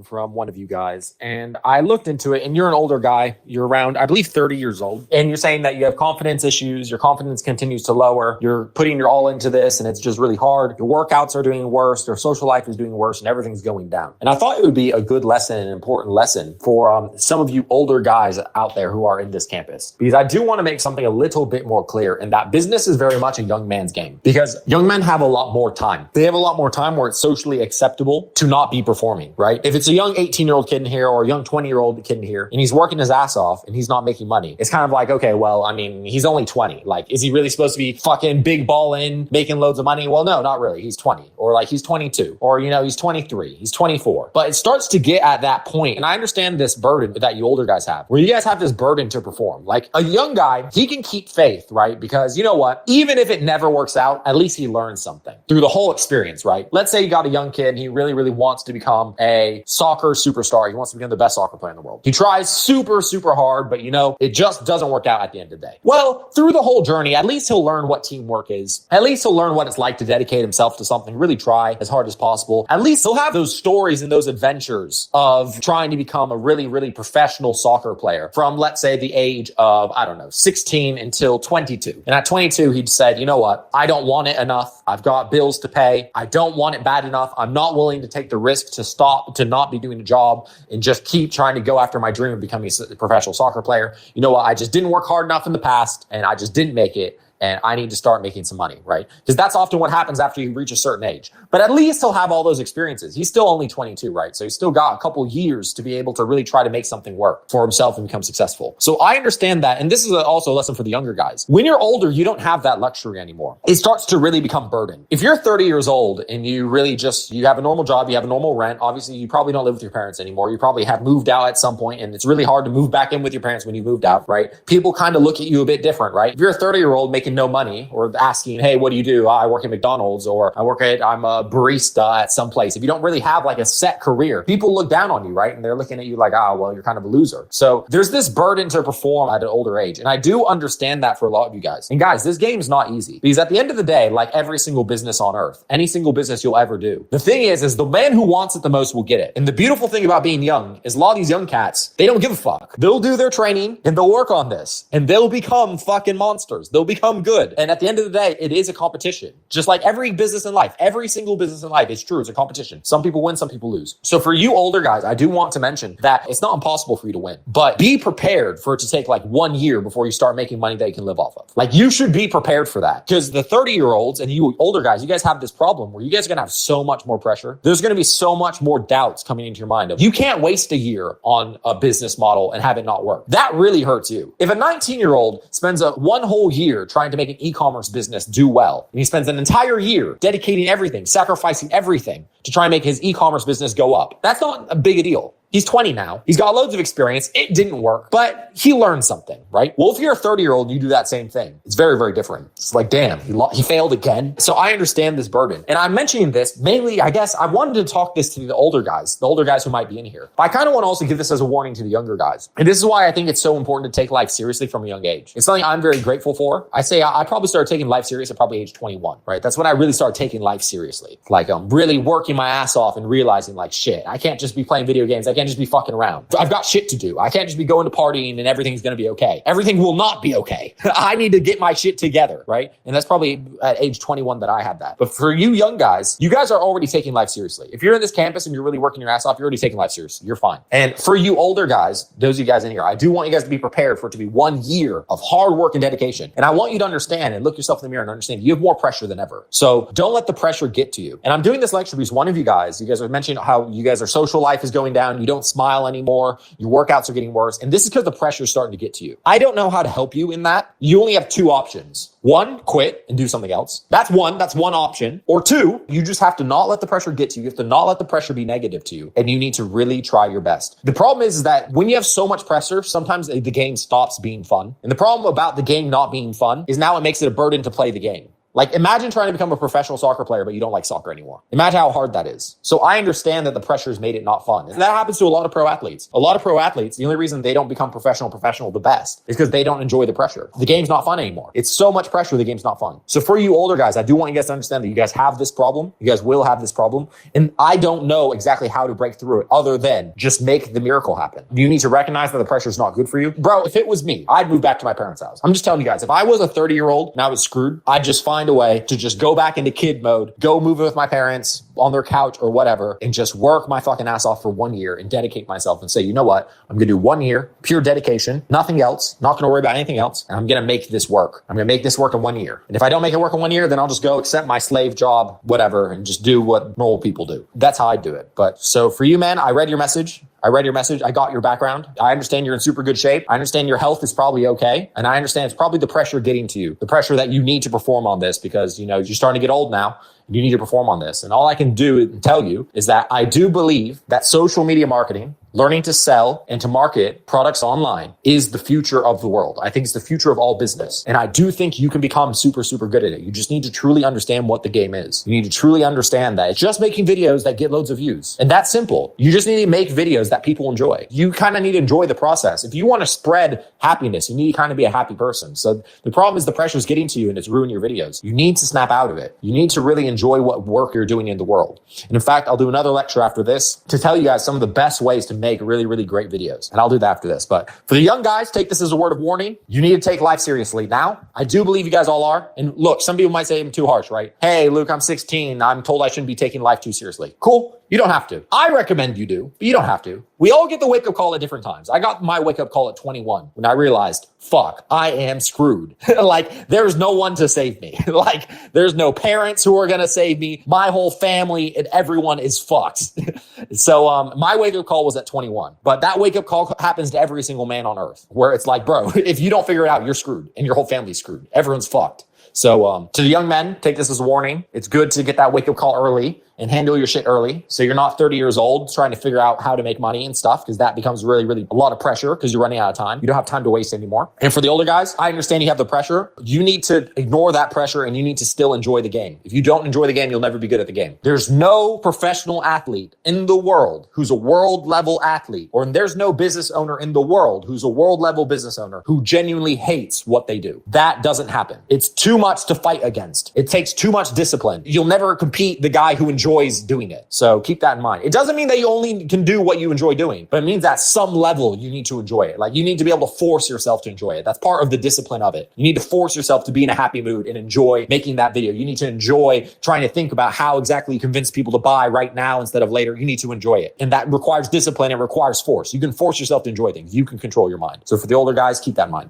from one of you guys, and I looked into it, and you're an older guy. You're around, I believe, 30 years old, and you're saying that you have confidence issues. Your confidence continues to lower. You're putting your all into this, and it's just really hard. Your workouts are doing worse. Your social life is doing worse, and everything's going down. And I thought it would be a good lesson, an important lesson for some of you older guys out there who are in this campus, because I do want to make something a little bit more clear, and that business is very much a young man's game, because young men have a lot more time. They have a lot more time where it's socially acceptable to not be performing, right? If it's a young 18-year-old kid in here or a young 20-year-old kid in here and he's working his ass off and he's not making money, it's kind of like, okay, well, I mean, he's only 20. Like, is he really supposed to be fucking big ball in, making loads of money? Well, no, not really. He's 20, or like he's 22, or, you know, he's 23, he's 24. But it starts to get at that point, and I understand this burden that you older guys have, where you guys have this burden to perform. Like, a young guy, he can keep faith, right? Because you know what? Even if it never works out, at least he learns something through the whole experience, right? Let's say you got a young kid and he really, really wants to become a soccer superstar. He wants to become the best soccer player in the world. He tries super, super hard, but you know, it just doesn't work out at the end of the day. Well, through the whole journey, at least he'll learn what teamwork is. At least he'll learn what it's like to dedicate himself to something, really try as hard as possible. At least he'll have those stories and those adventures of trying to become a really, really professional soccer player from, let's say, the age of, I don't know, 16 until 22. And at 22, he'd said, you know what? I don't want it enough. I've got bills to pay. I don't want it bad enough. I'm not willing to take the risk to not be doing a job and just keep trying to go after my dream of becoming a professional soccer player. You know what? I just didn't work hard enough in the past and I just didn't make it. And I need to start making some money, right? Because that's often what happens after you reach a certain age. But at least he'll have all those experiences. He's still only 22, right? So he's still got a couple years to be able to really try to make something work for himself and become successful. So I understand that. And this is also a lesson for the younger guys. When you're older, you don't have that luxury anymore. It starts to really become burden. If you're 30 years old and you really you have a normal job, you have a normal rent, obviously you probably don't live with your parents anymore. You probably have moved out at some point, and it's really hard to move back in with your parents when you moved out, right? People kind of look at you a bit different, right? If you're a 30-year-old making no money, or asking, hey, what do you do? I work at McDonald's, or I'm a barista at some place. If you don't really have like a set career, people look down on you, right? And they're looking at you like, well, you're kind of a loser. So there's this burden to perform at an older age. And I do understand that for a lot of you guys. And guys, this game's not easy, because at the end of the day, like every single business on earth, any single business you'll ever do, the thing is the man who wants it the most will get it. And the beautiful thing about being young is a lot of these young cats, they don't give a fuck. They'll do their training and they'll work on this and they'll become fucking monsters. They'll become good. And at the end of the day, it is a competition. Just like every business in life, every single business in life is true. It's a competition. Some people win, some people lose. So for you older guys, I do want to mention that it's not impossible for you to win, but be prepared for it to take like 1 year before you start making money that you can live off of. Like, you should be prepared for that, because the 30-year-olds and you older guys, you guys have this problem where you guys are going to have so much more pressure. There's going to be so much more doubts coming into your mind of, you can't waste a year on a business model and have it not work. That really hurts you. If a 19-year-old spends one whole year trying to make an e-commerce business do well, and he spends an entire year dedicating everything, sacrificing everything to try and make his e-commerce business go up, that's not a big a deal. He's 20 now. He's got loads of experience. It didn't work, but he learned something, right? Well, if you're a 30-year-old and you do that same thing, it's very, very different. It's like, damn, he failed again. So I understand this burden. And I'm mentioning this mainly, I guess, I wanted to talk this to the older guys who might be in here. But I kind of want to also give this as a warning to the younger guys. And this is why I think it's so important to take life seriously from a young age. It's something I'm very grateful for. I say I probably started taking life serious at probably age 21, right? That's when I really started taking life seriously. Like, I'm really working my ass off and realizing, like, shit, I can't just be playing video games. I can't just be fucking around. I've got shit to do. I can't just be going to partying and everything's going to be okay. Everything will not be okay. I need to get my shit together, right? And that's probably at age 21 that I had that. But for you young guys, you guys are already taking life seriously. If you're in this campus and you're really working your ass off, you're already taking life seriously. You're fine. And for you older guys, those of you guys in here, I do want you guys to be prepared for it to be 1 year of hard work and dedication. And I want you to understand and look yourself in the mirror and understand you have more pressure than ever. So don't let the pressure get to you. And I'm doing this lecture because one of you guys are mentioning how you guys' social life is going down. You don't smile anymore. Your workouts are getting worse. And this is because the pressure is starting to get to you. I don't know how to help you in that. You only have two options. One, quit and do something else. That's one option. Or two, you just have to not let the pressure get to you. You have to not let the pressure be negative to you. And you need to really try your best. The problem is that when you have so much pressure, sometimes the game stops being fun. And the problem about the game not being fun is now it makes it a burden to play the game. Like imagine trying to become a professional soccer player, but you don't like soccer anymore. Imagine how hard that is. So I understand that the pressure's made it not fun. And that happens to a lot of pro athletes. A lot of pro athletes, the only reason they don't become professional the best is because they don't enjoy the pressure. The game's not fun anymore. It's so much pressure, the game's not fun. So for you older guys, I do want you guys to understand that you guys have this problem. You guys will have this problem. And I don't know exactly how to break through it other than just make the miracle happen. You need to recognize that the pressure is not good for you. Bro, if it was me, I'd move back to my parents' house. I'm just telling you guys, if I was a 30-year-old and I was screwed, I'd just find a way to just go back into kid mode, go move in with my parents on their couch or whatever, and just work my fucking ass off for 1 year and dedicate myself and say, you know what? I'm going to do 1 year, pure dedication, nothing else, not going to worry about anything else. And I'm going to make this work. I'm going to make this work in 1 year. And if I don't make it work in 1 year, then I'll just go accept my slave job, whatever, and just do what normal people do. That's how I do it. But so for you, man, I read your message. I got your background. I understand you're in super good shape. I understand your health is probably okay. And I understand it's probably the pressure getting to you, the pressure that you need to perform on this because, you're starting to get old now. You need to perform on this. And all I can do and tell you is that I do believe that social media marketing, learning to sell and to market products online is the future of the world. I think it's the future of all business. And I do think you can become super, super good at it. You just need to truly understand what the game is. You need to truly understand that it's just making videos that get loads of views. And that's simple. You just need to make videos that people enjoy. You kind of need to enjoy the process. If you want to spread happiness, you need to kind of be a happy person. So the problem is the pressure is getting to you and it's ruining your videos. You need to snap out of it. You need to really enjoy what work you're doing in the world. And in fact, I'll do another lecture after this to tell you guys some of the best ways to make really, really great videos. And I'll do that after this. But for the young guys, take this as a word of warning. You need to take life seriously. Now, I do believe you guys all are. And look, some people might say I'm too harsh, right? Hey, Luke, I'm 16. I'm told I shouldn't be taking life too seriously. Cool. You don't have to. I recommend you do, but you don't have to. We all get the wake-up call at different times. I got my wake-up call at 21 when I realized, fuck, I am screwed. Like, there's no one to save me. Like, there's no parents who are going to save me. My whole family and everyone is fucked. So my wake-up call was at 21. But that wake-up call happens to every single man on earth, where it's like, bro, if you don't figure it out, you're screwed, and your whole family's screwed. Everyone's fucked. So to the young men, take this as a warning. It's good to get that wake-up call early and handle your shit early. So you're not 30 years old trying to figure out how to make money and stuff, because that becomes really, really a lot of pressure because you're running out of time. You don't have time to waste anymore. And for the older guys, I understand you have the pressure. You need to ignore that pressure and you need to still enjoy the game. If you don't enjoy the game, you'll never be good at the game. There's no professional athlete in the world who's a world level athlete, or there's no business owner in the world who's a world level business owner who genuinely hates what they do. That doesn't happen. It's too much to fight against. It takes too much discipline. You'll never compete the guy who enjoys doing it. So keep that in mind. It doesn't mean that you only can do what you enjoy doing, but it means at some level you need to enjoy it. Like you need to be able to force yourself to enjoy it. That's part of the discipline of it. You need to force yourself to be in a happy mood and enjoy making that video. You need to enjoy trying to think about how exactly you convince people to buy right now instead of later. You need to enjoy it. And that requires discipline. It requires force. You can force yourself to enjoy things. You can control your mind. So for the older guys, keep that in mind.